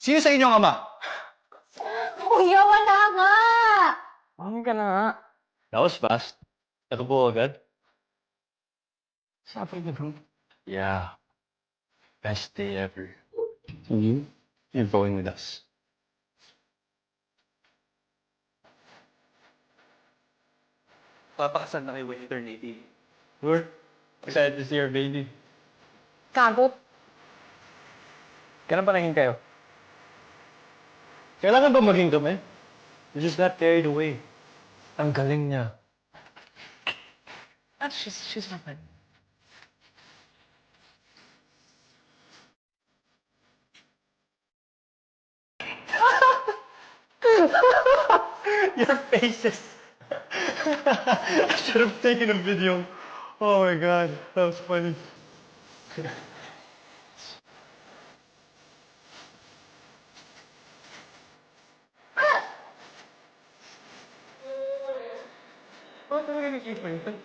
Sino sa inyo ang ama? Kuya, wala nga! Ano ka na nga? That was fast. Ito po agad? Sabi ko, bro. Yeah. Best day ever. And you? You're going with us. Papakasal na kayo when you turn 18. We're excited to see your baby. Gago. Kailan pa naging kayo? Kailangan ba maging kami? You just got carried away. Ang galing niya. She's not fine. Your faces. I should have taken a video. Oh my god, that was funny. Bakit talaga nag-keep mo yun?